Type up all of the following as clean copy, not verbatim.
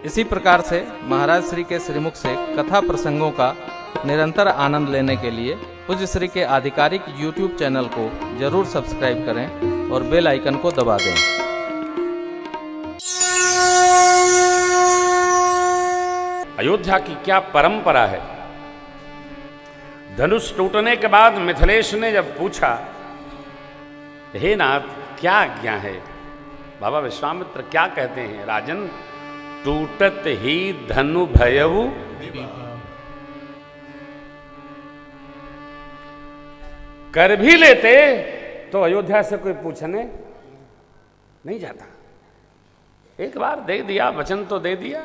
इसी प्रकार से महाराज श्री के श्रीमुख से कथा प्रसंगों का निरंतर आनंद लेने के लिए पूज्य श्री के आधिकारिक YouTube चैनल को जरूर सब्सक्राइब करें और बेल आइकन को दबा दें। अयोध्या की क्या परंपरा है। धनुष टूटने के बाद मिथिलेश ने जब पूछा, हे नाथ क्या आज्ञा है। बाबा विश्वामित्र क्या कहते हैं, राजन टूटत ही धनु भयऊ कर भी लेते तो अयोध्या से कोई पूछने नहीं जाता। एक बार दे दिया, वचन तो दे दिया,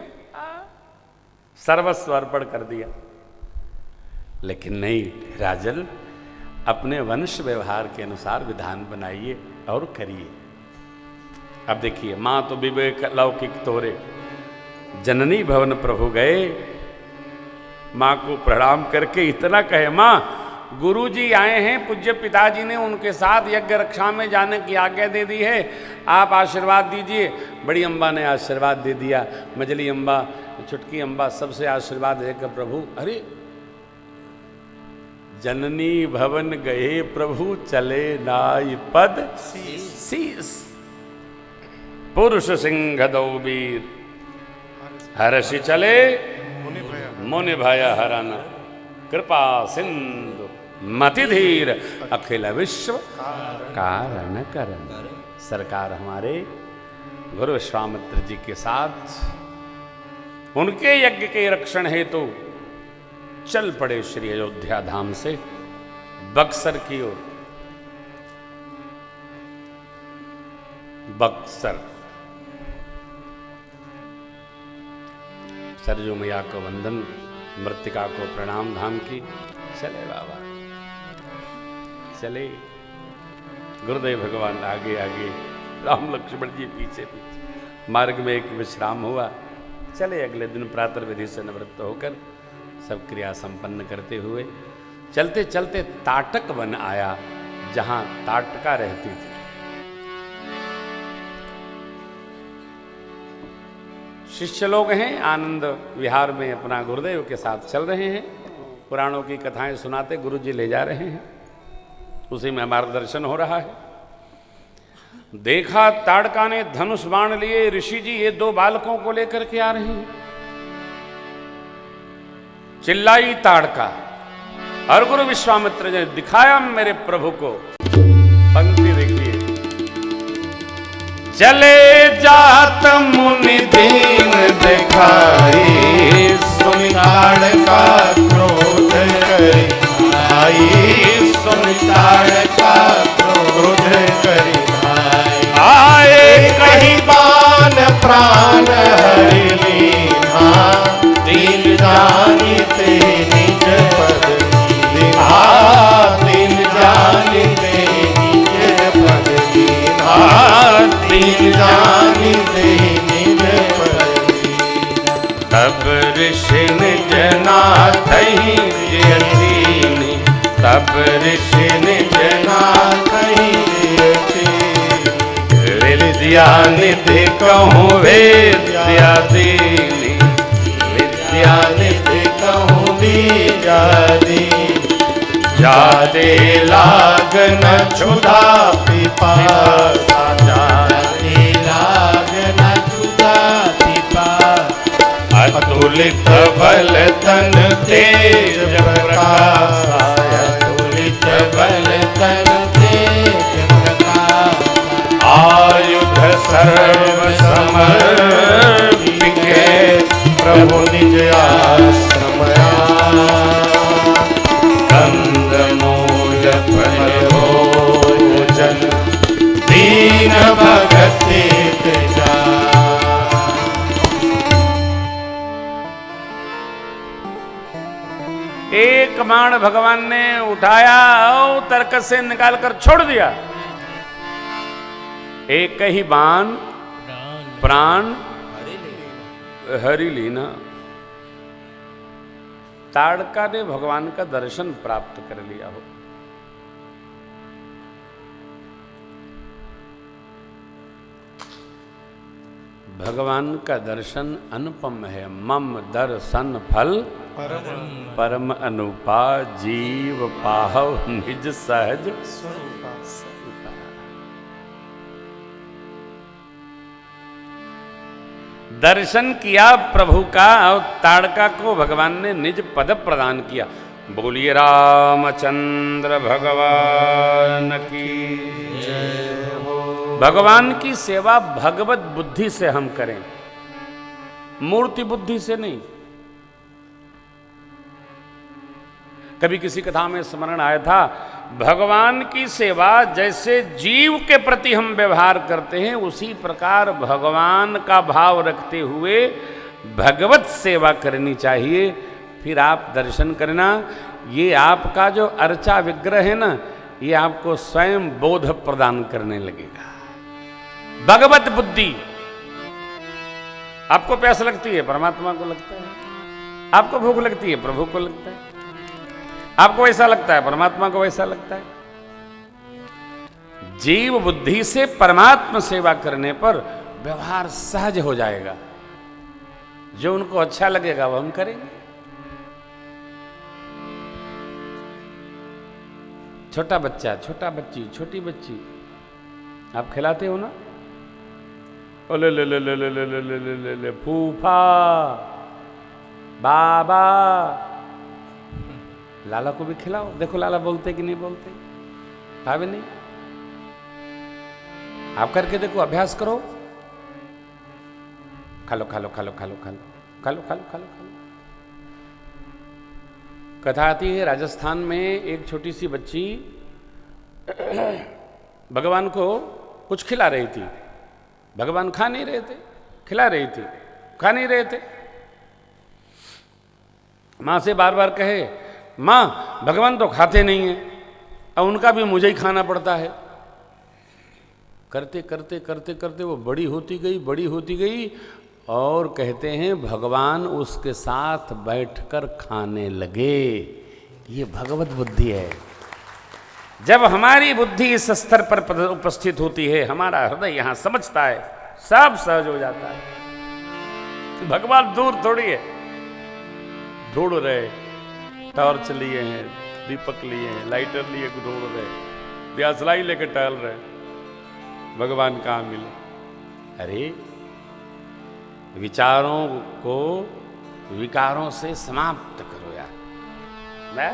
सर्वस्व अर्पण कर दिया। लेकिन नहीं राजन, अपने वंश व्यवहार के अनुसार विधान बनाइए और करिए। अब देखिए, मां तो विवेक लौकिक तोरे, जननी भवन प्रभु गए, मां को प्रणाम करके इतना कहे, मां गुरुजी आए हैं, पूज्य पिताजी ने उनके साथ यज्ञ रक्षा में जाने की आज्ञा दे दी है, आप आशीर्वाद दीजिए। बड़ी अम्बा ने आशीर्वाद दे दिया, मझली अम्बा, छुटकी अम्बा, सबसे आशीर्वाद देकर प्रभु, अरे जननी भवन गए प्रभु, चले नाई पद शीस। पुरुष सिंह दो वीर, हर्षि चले मुनि भय हरन, कृपा सिंधु मति धीर, अखिल विश्व कारण करन। सरकार हमारे गुरु विश्वामित्र जी के साथ उनके यज्ञ के रक्षण हेतु चल पड़े श्री अयोध्या धाम से बक्सर की ओर। बक्सर सरजू मैया को वंदन, मृतिका को प्रणाम धाम की। चले बाबा, चले। गुरुदेव भगवान आगे आगे, राम लक्ष्मण जी पीछे पीछे। मार्ग में एक विश्राम हुआ। चले अगले दिन प्रातः विधि से निवृत्त होकर सब क्रिया संपन्न करते हुए चलते चलते ताटक वन आया, जहां ताटका रहती थी। शिष्य लोग हैं, आनंद विहार में अपना गुरुदेव के साथ चल रहे हैं, पुराणों की कथाएं सुनाते गुरु जी ले जा रहे हैं, उसी में मार्गदर्शन हो रहा है। देखा ताड़का ने धनुष बाण लिए, ऋषि जी ये दो बालकों को लेकर के आ रहे हैं। चिल्लाई ताड़का, और गुरु विश्वामित्र ने दिखाया मेरे प्रभु को। पंक्ति देखिए, चले जात मुनि दीन दिखाई, सुन ताड़का क्रोध करी आई, सुन ताड़का क्रोध करी आए, कहीं बान प्राण हरि लीना, दीन जानिते निज पद दीना, दीन जानिते निज पद दीना, दीन जानिते निज पद दीना। तब ऋषि निज नाथहि जियति, तब ऋषि निज नाथहि जियति, विद्या निधि कहूँ वेद्या दीनी, विद्या निधि कहूँ बीजा दीनी, जादे लाग न क्षुधा पिपासा, जादे लाग न क्षुधा पिपासा, अतुलित बल तन तेज प्रकाश, अतुलित बल तन तेज प्रकाश, आयुध सर्व समर्पिके, प्रभु निज आश्रम कंद मूल फल भोजन, दीन भगति जा। एक बाण भगवान ने उठाया और तर्क से निकालकर छोड़ दिया। एक ही बाण प्राण हरि लीना। ताड़का ने भगवान का दर्शन प्राप्त कर लिया हो। भगवान का दर्शन अनुपम है। मम दर्शन फल परम अनुपा, जीव पाहव निज सहज स्वरूपा। दर्शन किया प्रभु का और ताड़का को भगवान ने निज पद प्रदान किया। बोलिए रामचंद्र भगवान की जय हो। भगवान की सेवा भगवत बुद्धि से हम करें, मूर्ति बुद्धि से नहीं। कभी किसी कथा में स्मरण आया था, भगवान की सेवा जैसे जीव के प्रति हम व्यवहार करते हैं, उसी प्रकार भगवान का भाव रखते हुए भगवत सेवा करनी चाहिए। फिर आप दर्शन करना, ये आपका जो अर्चा विग्रह है ना, ये आपको स्वयं बोध प्रदान करने लगेगा। भगवत बुद्धि। आपको प्यास लगती है, परमात्मा को लगता है। आपको भूख लगती है, प्रभु को लगता है। आपको वैसा लगता है, परमात्मा को वैसा लगता है। जीव बुद्धि से परमात्मा सेवा करने पर व्यवहार सहज हो जाएगा। जो उनको अच्छा लगेगा वो हम करेंगे। छोटा बच्चा, छोटा बच्ची, छोटी बच्ची आप खिलाते हो ना, ले ले ले ले ले ले ले ले ले ले ले फूफा, बाबा। लाला को भी खिलाओ, देखो लाला बोलते कि नहीं बोलते, भाभी नहीं। आप करके देखो, अभ्यास करो। खा लो खा लो खा लो खा लो खा लो खा लो खा लो खा लो खा लो। कथा आती है, राजस्थान में एक छोटी सी बच्ची भगवान को कुछ खिला रही थी। भगवान खा नहीं रहे थे, खिला रही थी, खा नहीं रहे थे। माँ से बार बार कहे, माँ भगवान तो खाते नहीं हैं, अब उनका भी मुझे ही खाना पड़ता है। करते करते करते करते वो बड़ी होती गई, बड़ी होती गई, और कहते हैं भगवान उसके साथ बैठकर खाने लगे। ये भगवत बुद्धि है। जब हमारी बुद्धि इस स्तर पर उपस्थित होती है, हमारा हृदय यहां समझता है, सब सहज हो जाता है। भगवान दूर थोड़ी है। ढूंढ रहे, टॉर्च लिए हैं, दीपक लिए हैं, लाइटर लिए ढूंढ रहे, दियासलाई लेके टहल रहे, भगवान कहाँ मिले। अरे विचारों को विकारों से समाप्त करो यार। मैं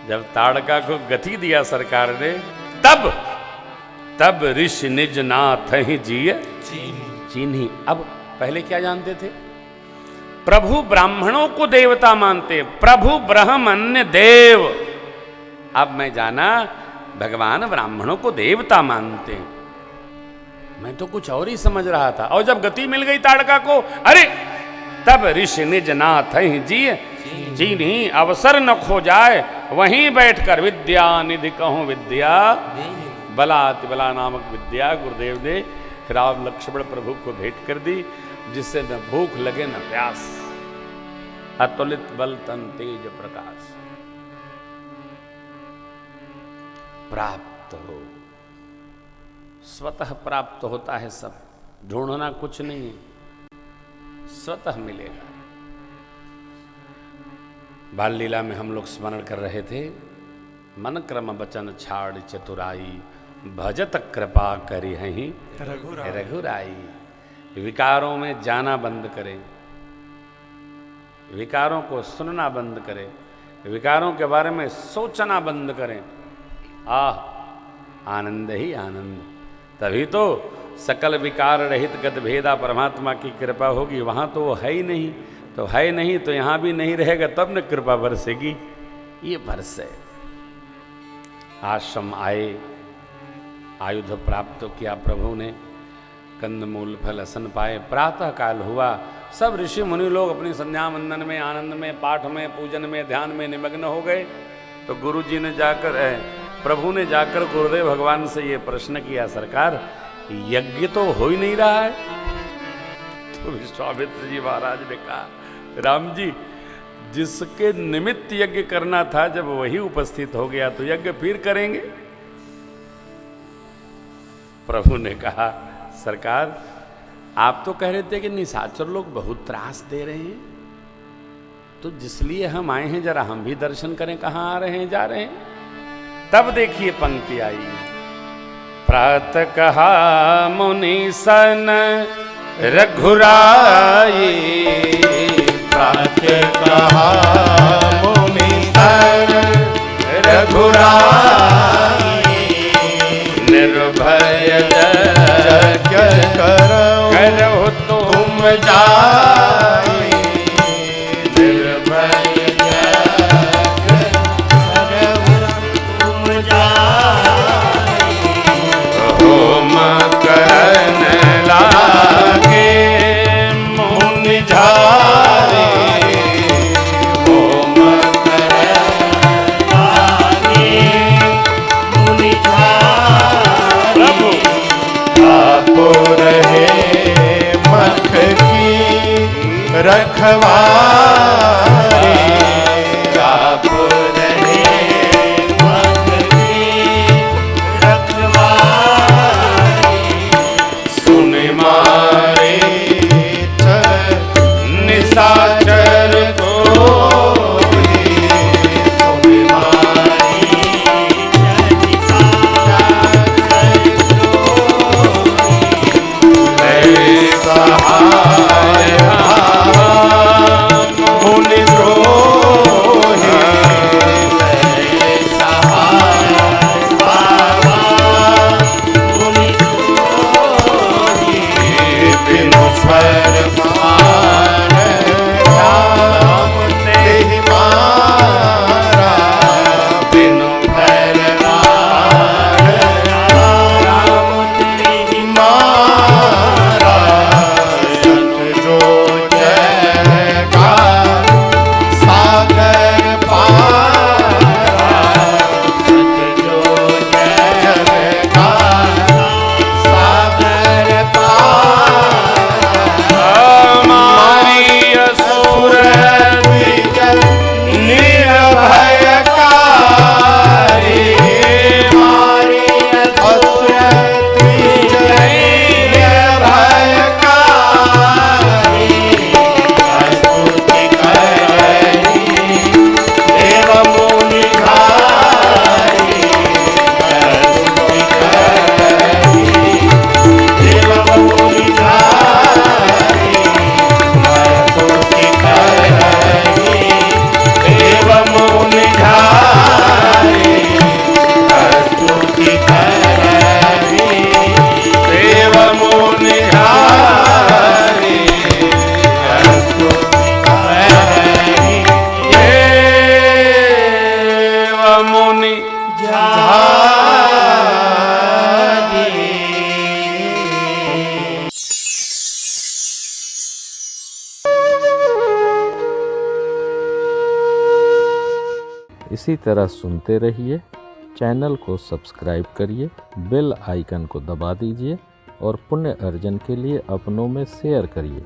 जब ताड़का को गति दिया सरकार ने, तब ऋषि निज नाथ ही जिय चीन्ही। अब पहले क्या जानते थे? प्रभु ब्राह्मणों को देवता मानते, प्रभु ब्रह्म अन्य देव। अब मैं जाना भगवान ब्राह्मणों को देवता मानते हैं। मैं तो कुछ और ही समझ रहा था। और जब गति मिल गई ताड़का को, अरे तब ऋषि निज नाथ ही जिय चीन्ही। अवसर न खो जाए वहीं बैठकर विद्या निधि कहूं विद्या, बलाति बला नामक विद्या गुरुदेव ने राम लक्ष्मण प्रभु को भेंट कर दी, जिससे न भूख लगे न प्यास। अतुलित बल तन तेज प्रकाश प्राप्त हो। स्वतः प्राप्त होता है सब, ढूंढना कुछ नहीं है, स्वतः मिलेगा। बाल लीला में हम लोग स्मरण कर रहे थे, मन क्रम वचन छाड़ चतुराई, भजत कृपा करी हहीं रघुराई। विकारों में जाना बंद करें, विकारों को सुनना बंद करें, विकारों के बारे में सोचना बंद करें। आनंद ही आनंद। तभी तो सकल विकार रहित गत भेदा परमात्मा की कृपा होगी। वहाँ तो वो है ही नहीं, तो है नहीं तो यहाँ भी नहीं रहेगा, तब न कृपा बरसेगी। ये बरस है। आश्रम आए, आयुध प्राप्त किया प्रभु ने, कंदमूल फल असन पाए। प्रातः काल हुआ, सब ऋषि मुनि लोग अपनी संध्या वंदन में, आनंद में, पाठ में, पूजन में, ध्यान में निमग्न हो गए। तो गुरु जी ने जाकर, प्रभु ने जाकर गुरुदेव भगवान से ये प्रश्न किया, सरकार यज्ञ तो हो ही नहीं रहा है। तो विश्वामित्र जी महाराज ने कहा, राम जी जिसके निमित्त यज्ञ करना था, जब वही उपस्थित हो गया तो यज्ञ फिर करेंगे। प्रभु ने कहा, सरकार आप तो कह रहे थे कि निशाचर लोग बहुत त्रास दे रहे हैं, तो जिसलिए हम आए हैं जरा हम भी दर्शन करें, कहाँ आ रहे हैं जा रहे हैं। तब देखिए पंक्ति आई, प्रातः कहा मुनि सन रघुराई, प्रातः कहा मुनि सन रघुराई, निर्भय यज्ञ करो तुम जाई, निर्भय यज्ञ तुम जाई, होम करन लागे मुनि झारे, होम करन लागे मुनि झारे, आप रहे मख की रखवारे, आप रहे मख की रखवारे, सुन मारे निशाचर को, सुन मारी सहाय मुनि द्रोही, सहाय बाबा मुनि द्रोही, बिनु फरमान राम तेहि मारा, बिनु फरमान राम तेहि मारा, सत जो जगा सागर पारा, सत जो जगा सागर पारा, हमारी असुर निर्भयकारी, मारी असुर निर्भयकारी, स्तुति करहि देव मुनि धारी, स्तुति करहि देव मुनि धारी, स्तुति करहि देव मुनि धारी, स्तुति करहि देव मुनि हारी, स्तुति करहि देव मुनि धारी। इसी तरह सुनते रहिए, चैनल को सब्सक्राइब करिए, बेल आइकन को दबा दीजिए और पुण्य अर्जन के लिए अपनों में शेयर करिए।